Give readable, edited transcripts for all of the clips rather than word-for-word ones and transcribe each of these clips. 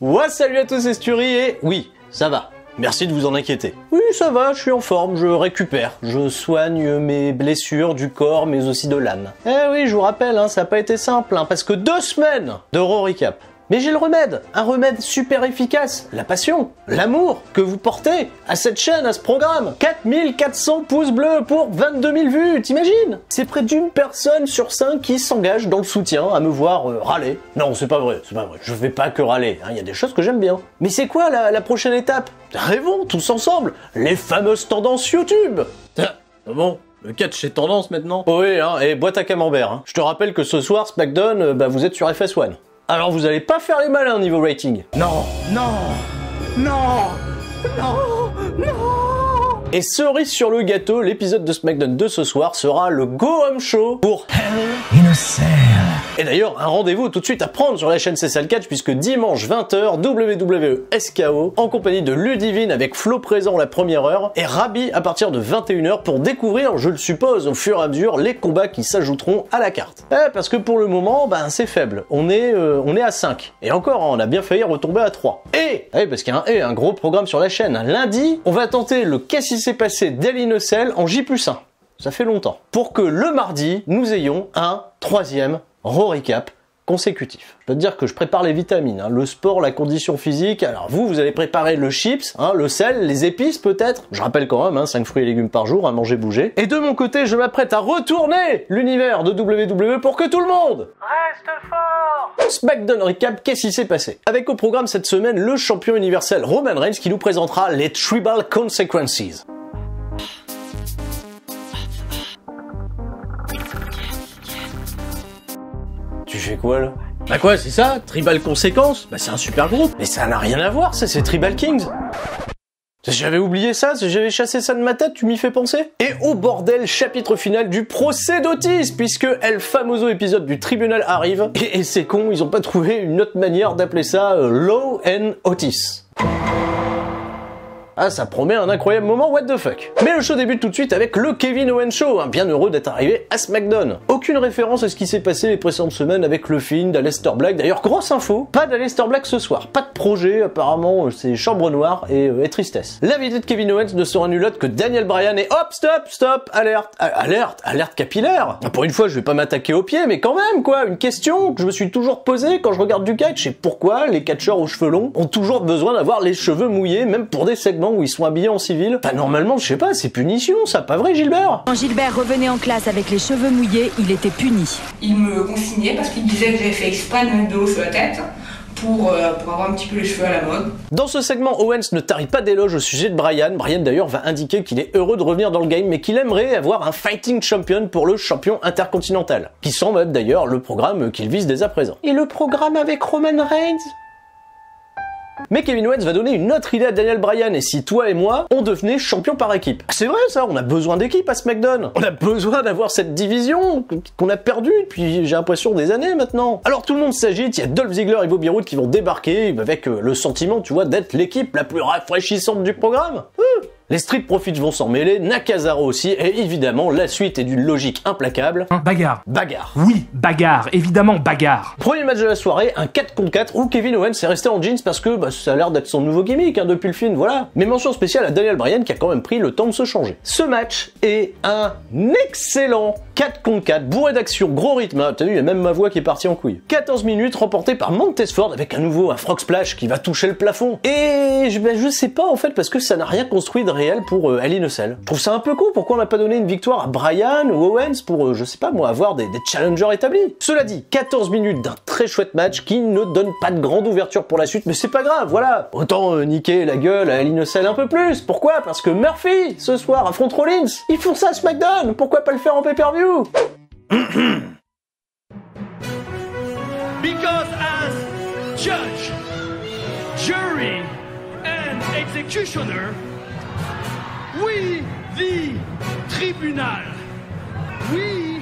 Ouais, salut à tous, c'est Sturi et oui, ça va. Merci de vous en inquiéter. Oui, ça va, je suis en forme, je récupère. Je soigne mes blessures du corps, mais aussi de l'âme. Eh oui, je vous rappelle, ça n'a pas été simple, parce que 2 semaines de Raw Recap. Mais j'ai le remède, un remède super efficace, la passion, l'amour que vous portez à cette chaîne, à ce programme. 4400 pouces bleus pour 22 000 vues, t'imagines? C'est près d'une personne sur 5 qui s'engage dans le soutien à me voir râler. Non, c'est pas vrai, je vais pas que râler, il y a des choses que j'aime bien. Mais c'est quoi la prochaine étape? Rêvons tous ensemble, les fameuses tendances YouTube. Bon, le catch c'est tendance maintenant. Oui, et boîte à camembert. Je te rappelle que ce soir, SmackDown, vous êtes sur FS1. Alors vous allez pas faire les malins niveau rating. Non. Et cerise sur le gâteau, l'épisode de SmackDown de ce soir sera le Go Home Show pour Hell in a Cell. Et d'ailleurs, un rendez-vous tout de suite à prendre sur la chaîne CSL Catch puisque dimanche 20h, WWE SKO en compagnie de Ludivine avec Flo présent la première heure et Rabi à partir de 21h pour découvrir, je le suppose, au fur et à mesure, les combats qui s'ajouteront à la carte. Parce que pour le moment, c'est faible. On est à 5. Et encore, on a bien failli retomber à 3. Parce qu'il y a un gros programme sur la chaîne. Lundi, on va tenter le Qu'est-ce qui s'est passé d'Hell in a Cell en J+1. Ça fait longtemps. Pour que le mardi, nous ayons un 3e Raw Recap consécutif. Je peux te dire que je prépare les vitamines, le sport, la condition physique. Alors vous allez préparer le chips, le sel, les épices peut-être. Je rappelle quand même, 5 fruits et légumes par jour, à manger bouger. Et de mon côté, je m'apprête à retourner l'univers de WWE pour que tout le monde reste fort. SmackDown Recap, qu'est-ce qui s'est passé? Avec au programme cette semaine, le champion universel Roman Reigns qui nous présentera les Tribal Consequences. Tu fais quoi là? Quoi, c'est ça? Tribal Consequences? C'est un super groupe. Mais ça n'a rien à voir, c'est Tribal Kings. J'avais oublié ça, j'avais chassé ça de ma tête, tu m'y fais penser? Et au bordel, chapitre final du procès d'Otis, puisque El Famoso épisode du tribunal arrive, et c'est con, ils ont pas trouvé une autre manière d'appeler ça Law and Otis. Ça promet un incroyable moment, what the fuck. Mais le show débute tout de suite avec le Kevin Owens Show, bien heureux d'être arrivé à SmackDown. Aucune référence à ce qui s'est passé les précédentes semaines avec le film d'Aleister Black. D'ailleurs, grosse info, pas d'Aleister Black ce soir, pas de projet, apparemment c'est chambre noire et tristesse. L'invité de Kevin Owens ne sera nul autre que Daniel Bryan et hop, stop, alerte capillaire. Pour une fois, je vais pas m'attaquer aux pieds, mais quand même, quoi, une question que je me suis toujours posée quand je regarde du catch, c'est pourquoi les catcheurs aux cheveux longs ont toujours besoin d'avoir les cheveux mouillés, même pour des segments où ils sont habillés en civil. Normalement, je sais pas, c'est punition, ça, pas vrai, Gilbert? Quand Gilbert revenait en classe avec les cheveux mouillés, il était puni. Il me consignait parce qu'il disait que j'avais fait exprès de mettre de l'eau sur la tête pour avoir un petit peu les cheveux à la mode. Dans ce segment, Owens ne tarit pas d'éloges au sujet de Bryan. Bryan d'ailleurs va indiquer qu'il est heureux de revenir dans le game, mais qu'il aimerait avoir un fighting champion pour le champion intercontinental, qui semble être d'ailleurs le programme qu'il vise dès à présent. Et le programme avec Roman Reigns? Mais Kevin Owens va donner une autre idée à Daniel Bryan, et si toi et moi, on devenait champion par équipe. C'est vrai ça, on a besoin d'équipe à SmackDown. On a besoin d'avoir cette division qu'on a perdue depuis, j'ai l'impression, des années maintenant. Alors tout le monde s'agite, il y a Dolph Ziggler et Bobby Roode qui vont débarquer avec le sentiment, tu vois, d'être l'équipe la plus rafraîchissante du programme. Les Street Profits vont s'en mêler, Nakazara aussi, et évidemment, la suite est d'une logique implacable. Bagarre. Bagarre. Oui, bagarre, évidemment bagarre. Premier match de la soirée, un 4 contre 4 où Kevin Owens est resté en jeans parce que ça a l'air d'être son nouveau gimmick depuis le film, voilà. Mais mention spéciale à Daniel Bryan qui a quand même pris le temps de se changer. Ce match est un excellent 4 contre 4, bourré d'action, gros rythme, t'as vu, il y a même ma voix qui est partie en couille. 14 minutes remporté par Montez Ford avec à nouveau un frog splash qui va toucher le plafond. Et je sais pas en fait parce que ça n'a rien construit de réel pour Hell in a Cell. Je trouve ça un peu con, pourquoi on n'a pas donné une victoire à Bryan ou Owens pour, je sais pas moi, avoir des challengers établis. Cela dit, 14 minutes d'un très chouette match qui ne donne pas de grande ouverture pour la suite, mais c'est pas grave, voilà. Autant niquer la gueule à Hell in a Cell un peu plus. Pourquoi? Parce que Murphy, ce soir, affronte Rollins. Ils font ça à SmackDown, pourquoi pas le faire en pay-per-view? Because as judge, jury, and executioner, we, the tribunal, we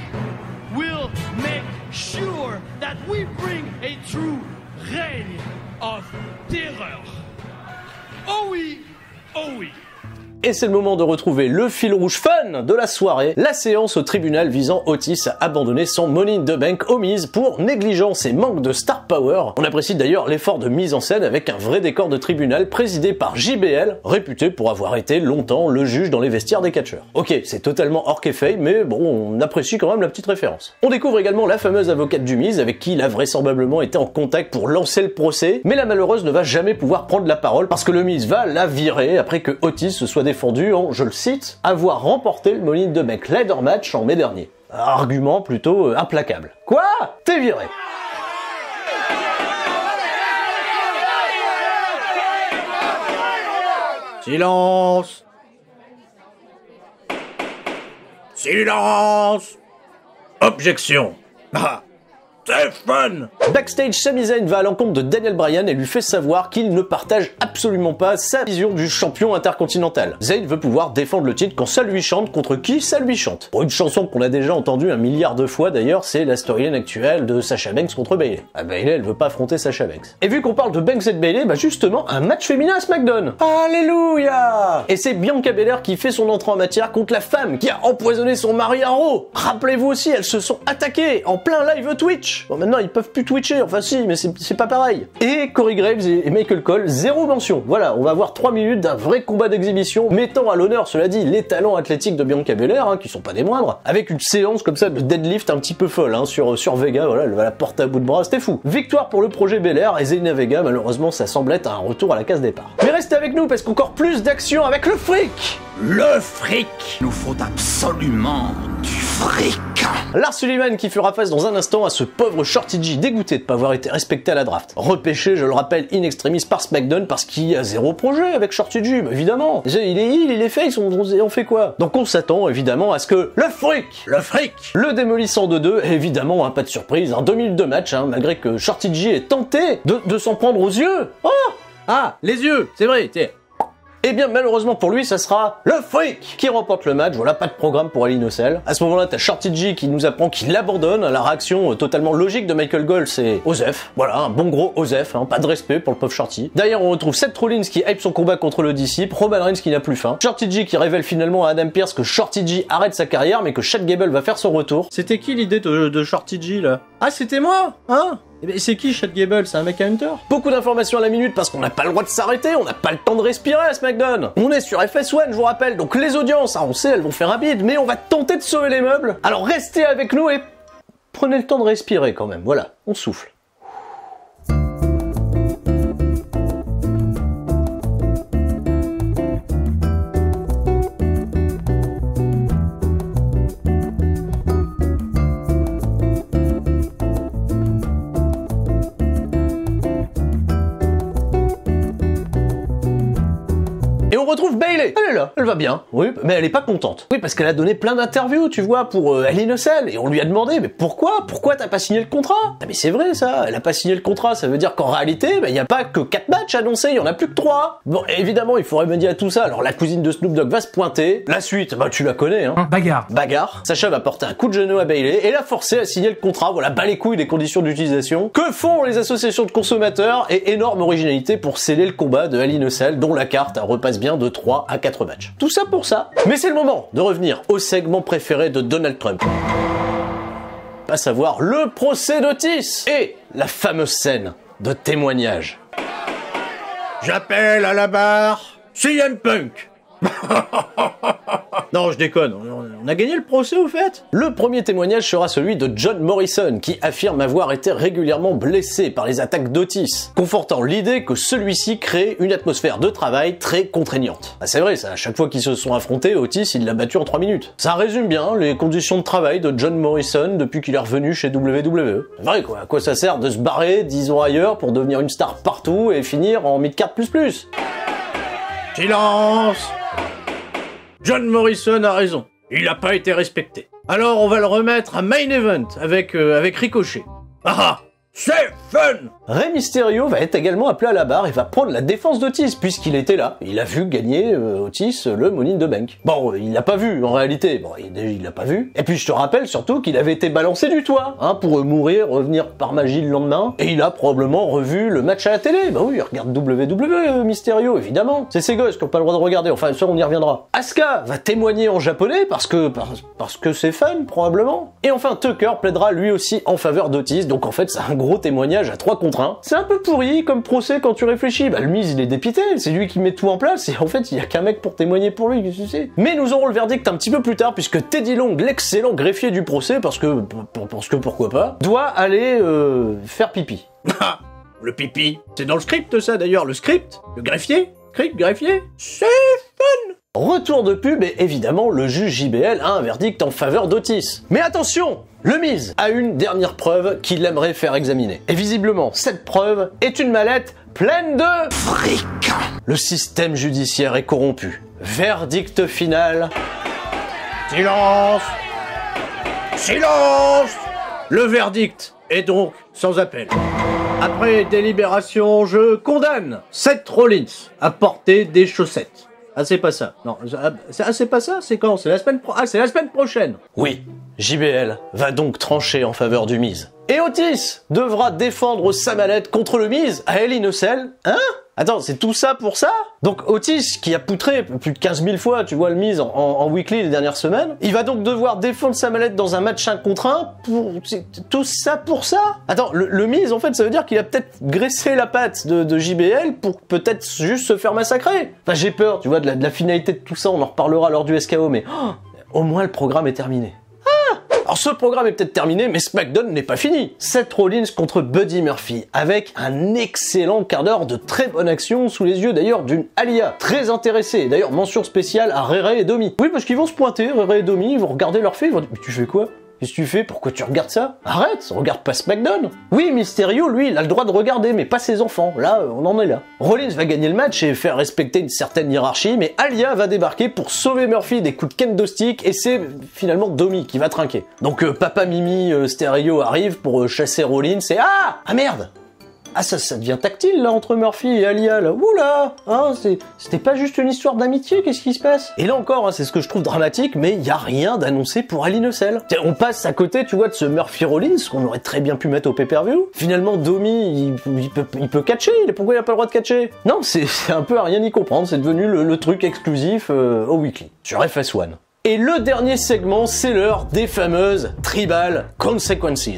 will make sure that we bring a true reign of terror. Oh oui, oh oui. Et c'est le moment de retrouver le fil rouge fun de la soirée, la séance au tribunal visant Otis à abandonner son Money in the Bank omise pour négligence et manque de star power. On apprécie d'ailleurs l'effort de mise en scène avec un vrai décor de tribunal présidé par JBL, réputé pour avoir été longtemps le juge dans les vestiaires des catcheurs. Ok, c'est totalement hors kayfabe, mais bon, on apprécie quand même la petite référence. On découvre également la fameuse avocate du Miz avec qui il a vraisemblablement été en contact pour lancer le procès, mais la malheureuse ne va jamais pouvoir prendre la parole parce que le Miz va la virer après que Otis se soit défendu en, je le cite, avoir remporté le Money in the Bank Ladder Match en mai dernier. Argument plutôt implacable. Quoi? T'es viré. Silence. Silence. Objection. Ah. C'est fun! Backstage, Sami Zayn va à l'encontre de Daniel Bryan et lui fait savoir qu'il ne partage absolument pas sa vision du champion intercontinental. Zayn veut pouvoir défendre le titre quand ça lui chante, contre qui ça lui chante. Pour une chanson qu'on a déjà entendue 1 milliard de fois d'ailleurs, c'est la storyline actuelle de Sasha Banks contre Bayley. Ah, Bayley, elle veut pas affronter Sasha Banks. Et vu qu'on parle de Banks et de Bayley, bah justement, un match féminin à SmackDown. Alléluia! Et c'est Bianca Belair qui fait son entrée en matière contre la femme qui a empoisonné son mari à Raw. Rappelez-vous aussi, elles se sont attaquées en plein live Twitch. Bon, maintenant ils peuvent plus twitcher, enfin si, mais c'est pas pareil. Et Corey Graves et Michael Cole, 0 mention. Voilà, on va avoir 3 minutes d'un vrai combat d'exhibition, mettant à l'honneur, cela dit, les talents athlétiques de Bianca Belair, hein, qui sont pas des moindres, avec une séance comme ça de deadlift un petit peu folle, hein, sur Vega, voilà, elle va la porter à bout de bras, c'était fou. Victoire pour le projet Belair et Zelina Vega, malheureusement ça semble être un retour à la case départ. Mais restez avec nous parce qu'encore plus d'action avec le fric. Le fric! Il nous faut absolument du fric! Lars Sullivan qui fera face dans un instant à ce pauvre Shorty G dégoûté de pas avoir été respecté à la draft. Repêché, je le rappelle, in extremis par SmackDown parce qu'il y a 0 projet avec Shorty G, bah évidemment. Il est face, on fait quoi? Donc on s'attend évidemment à ce que le fric le démolissant de 2, et évidemment, hein, pas de surprise, 2 minutes de match, hein, malgré que Shorty G est tenté de s'en prendre aux yeux. Oh! Ah, les yeux, c'est vrai, tiens. Eh bien, malheureusement pour lui, ça sera le fric qui remporte le match. Voilà, pas de programme pour Hell in a Cell. À ce moment-là, t'as Shorty G qui nous apprend qu'il abandonne. La réaction totalement logique de Michael Cole, c'est Osef. Voilà, un bon gros Osef, hein, pas de respect pour le pauvre Shorty. D'ailleurs, on retrouve Seth Rollins qui hype son combat contre le disciple, Roman Reigns qui n'a plus faim, Shorty G qui révèle finalement à Adam Pearce que Shorty G arrête sa carrière, mais que Chad Gable va faire son retour. C'était qui l'idée de Shorty G, là? Ah, c'était moi, hein? Et c'est qui Chad Gable? C'est un mec à Hunter? Beaucoup d'informations à la minute parce qu'on n'a pas le droit de s'arrêter, on n'a pas le temps de respirer à SmackDown. On est sur FS1, je vous rappelle, donc les audiences, hein, on sait, elles vont faire rapide, mais on va tenter de sauver les meubles. Alors restez avec nous et prenez le temps de respirer quand même, voilà, on souffle. Et on retrouve Bayley. Elle est là, elle va bien. Oui, mais elle est pas contente. Oui, parce qu'elle a donné plein d'interviews, tu vois, pour Hell in a Cell. Et on lui a demandé, mais pourquoi t'as pas signé le contrat? Ah, mais c'est vrai ça, elle a pas signé le contrat. Ça veut dire qu'en réalité, il y a pas que 4 matchs annoncés, il y en a plus que 3. Bon, évidemment, il faut remédier à tout ça. Alors la cousine de Snoop Dogg va se pointer. La suite, bah tu la connais, hein. Bagarre. Sacha va porter un coup de genou à Bayley et la forcer à signer le contrat. Voilà, bas les couilles des conditions d'utilisation. Que font les associations de consommateurs? Et énorme originalité pour sceller le combat de Hell in a Cell, dont la carte repasse bien de 3 à 4 matchs. Tout ça pour ça. Mais c'est le moment de revenir au segment préféré de Donald Trump. À savoir le procès d'Otis et la fameuse scène de témoignage. J'appelle à la barre CM Punk. Non, je déconne, on a gagné le procès au fait. Le premier témoignage sera celui de John Morrison, qui affirme avoir été régulièrement blessé par les attaques d'Otis, confortant l'idée que celui-ci crée une atmosphère de travail très contraignante. Ah, c'est vrai ça, à chaque fois qu'ils se sont affrontés, Otis il l'a battu en 3 minutes. Ça résume bien les conditions de travail de John Morrison depuis qu'il est revenu chez WWE. C'est vrai quoi, à quoi ça sert de se barrer 10 ans ailleurs pour devenir une star partout et finir en mid-card plus. Silence! John Morrison a raison, il n'a pas été respecté. Alors on va le remettre à Main Event avec Ricochet. Ah, C'est fun! Rey Mysterio va être également appelé à la barre et va prendre la défense d'Otis puisqu'il était là. Il a vu gagner Otis le Money in the Bank. Bon, il l'a pas vu en réalité. Bon, il l'a pas vu. Et puis je te rappelle surtout qu'il avait été balancé du toit, hein, pour mourir, revenir par magie le lendemain. Et il a probablement revu le match à la télé. Bah oui, il regarde WWE Mysterio évidemment. C'est ces gosses qui ont pas le droit de regarder. Enfin, ça on y reviendra. Asuka va témoigner en japonais parce que c'est fun probablement. Et enfin Tucker plaidera lui aussi en faveur d'Otis. Donc en fait c'est un gros témoignage à 3 contre 1. C'est un peu pourri comme procès quand tu réfléchis. Bah le Miz il est dépité, c'est lui qui met tout en place et en fait il y a qu'un mec pour témoigner pour lui, tu sais. Mais nous aurons le verdict un petit peu plus tard puisque Teddy Long, l'excellent greffier du procès, parce que pourquoi pas, doit aller faire pipi. Le pipi, c'est dans le script ça d'ailleurs, le script, le greffier, c'est fun! Retour de pub et évidemment le juge JBL a un verdict en faveur d'Otis. Mais attention, le Miz a une dernière preuve qu'il aimerait faire examiner. Et visiblement, cette preuve est une mallette pleine de fric. Le système judiciaire est corrompu. Verdict final. Silence! Silence! Le verdict est donc sans appel. Après délibération, je condamne Seth Rollins à porter des chaussettes. Ah c'est pas ça. Non, c'est pas ça, c'est quand? C'est la semaine prochaine. Oui, JBL va donc trancher en faveur du Miz. Et Otis devra défendre sa mallette contre le Miz à Hell in a Cell. Hein? Attends, c'est tout ça pour ça? Donc Otis, qui a poutré plus de 15 000 fois, tu vois, le Miz en weekly les dernières semaines, il va donc devoir défendre sa mallette dans un match 1 contre 1 pour... tout ça pour ça? Attends, le Miz, en fait, ça veut dire qu'il a peut-être graissé la patte de JBL pour peut-être juste se faire massacrer. Enfin, j'ai peur, tu vois, de la finalité de tout ça, on en reparlera lors du SKO, mais au moins le programme est terminé. Alors ce programme est peut-être terminé, mais SmackDown n'est pas fini. Seth Rollins contre Buddy Murphy, avec un excellent quart d'heure de très bonne action, sous les yeux d'ailleurs d'une Aliyah, très intéressée. D'ailleurs, mention spéciale à Rere et Domi. Oui, parce qu'ils vont se pointer, Rere et Domi, ils vont regarder leur fait, ils vont dire « Mais tu fais quoi ? Qu'est-ce que tu fais? Pourquoi tu regardes ça? Arrête, regarde pas SmackDown. » Oui, Mysterio, lui, il a le droit de regarder, mais pas ses enfants. Là, on en est là. Rollins va gagner le match et faire respecter une certaine hiérarchie, mais Aliyah va débarquer pour sauver Murphy des coups de kendo stick, et c'est finalement Domi qui va trinquer. Donc Papa Mimi Stereo arrive pour chasser Rollins, et ah merde! Ah ça devient tactile là entre Murphy et Aliyah là. Oula, hein, c'était pas juste une histoire d'amitié, qu'est-ce qui se passe? Et là encore, hein, c'est ce que je trouve dramatique, mais il y a rien d'annoncé pour Hell in a Cell. On passe à côté, tu vois, de ce Murphy Rollins qu'on aurait très bien pu mettre au pay-per-view. Finalement, Domi, il peut catcher. Pourquoi il a pas le droit de catcher? Non, c'est un peu à rien y comprendre. C'est devenu le truc exclusif au weekly sur FS1. Et le dernier segment, c'est l'heure des fameuses Tribal Consequences.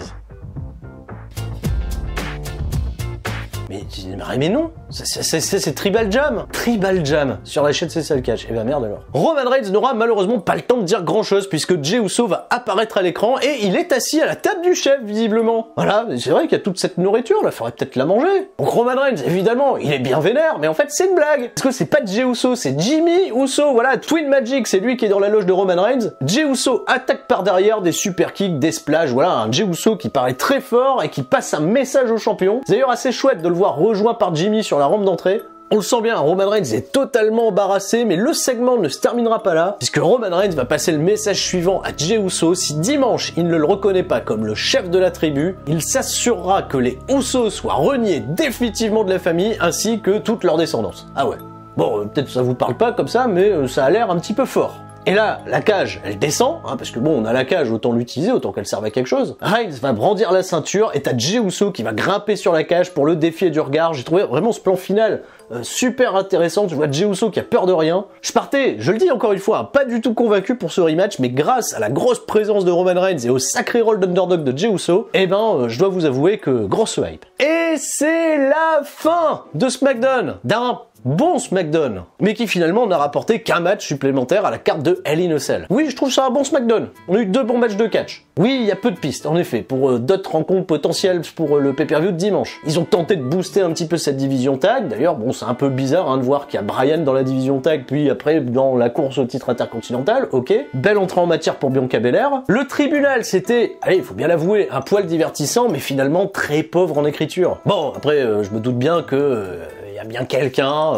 Mais non, c'est Tribal Jam. Tribal Jam sur la chaîne CCL Catch. Eh ben merde alors. Roman Reigns n'aura malheureusement pas le temps de dire grand chose puisque Jey Uso va apparaître à l'écran et il est assis à la table du chef visiblement. Voilà, c'est vrai qu'il y a toute cette nourriture là, faudrait peut-être la manger. Donc Roman Reigns, évidemment, il est bien vénère, mais en fait c'est une blague. Parce que c'est pas Jey Uso, c'est Jimmy Uso. Voilà, Twin Magic, c'est lui qui est dans la loge de Roman Reigns. Jey Uso attaque par derrière, des super kicks, des splash. Voilà, un Jey Uso qui paraît très fort et qui passe un message au champion. C'est d'ailleurs assez chouette de le voir rejoint par Jimmy sur la rampe d'entrée. On le sent bien, Roman Reigns est totalement embarrassé, mais le segment ne se terminera pas là, puisque Roman Reigns va passer le message suivant à Jey Uso. Si dimanche il ne le reconnaît pas comme le chef de la tribu, il s'assurera que les Usos soient reniés définitivement de la famille, ainsi que toute leur descendance. Ah ouais. Bon, peut-être ça vous parle pas comme ça, mais ça a l'air un petit peu fort. Et là, la cage, elle descend, hein, parce que bon, on a la cage, autant l'utiliser, autant qu'elle serve à quelque chose. Reigns va brandir la ceinture, et t'as Jey Uso qui va grimper sur la cage pour le défier du regard. J'ai trouvé vraiment ce plan final super intéressant. Tu vois Jey Uso qui a peur de rien. Je partais, je le dis encore une fois, hein, pas du tout convaincu pour ce rematch, mais grâce à la grosse présence de Roman Reigns et au sacré rôle d'underdog de Jey Uso, eh ben, je dois vous avouer que grosse hype. Et c'est la fin de SmackDown, d'un bon SmackDown, mais qui finalement n'a rapporté qu'un match supplémentaire à la carte de Hell in a Cell. Oui, je trouve ça un bon SmackDown. On a eu 2 bons matchs de catch. Oui, il y a peu de pistes, en effet, pour d'autres rencontres potentielles pour le pay-per-view de dimanche. Ils ont tenté de booster un petit peu cette division tag. D'ailleurs, bon, c'est un peu bizarre hein, de voir qu'il y a Bryan dans la division tag, puis après dans la course au titre intercontinental. Ok, belle entrée en matière pour Bianca Belair. Le tribunal, c'était, allez, il faut bien l'avouer, un poil divertissant, mais finalement très pauvre en écriture. Bon, après, je me doute bien que y a bien quelqu'un,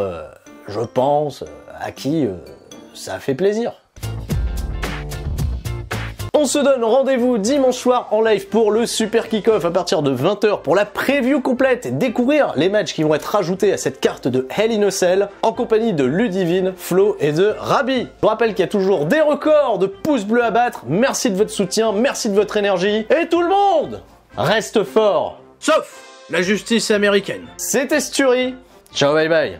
je pense, à qui ça a fait plaisir. On se donne rendez-vous dimanche soir en live pour le super kick-off à partir de 20h pour la preview complète et découvrir les matchs qui vont être rajoutés à cette carte de Hell in a Cell en compagnie de Ludivine, Flo et de Rabi. Je vous rappelle qu'il y a toujours des records de pouces bleus à battre. Merci de votre soutien, merci de votre énergie et tout le monde reste fort. Sauf la justice américaine. C'était Sturi. Ciao, bye bye.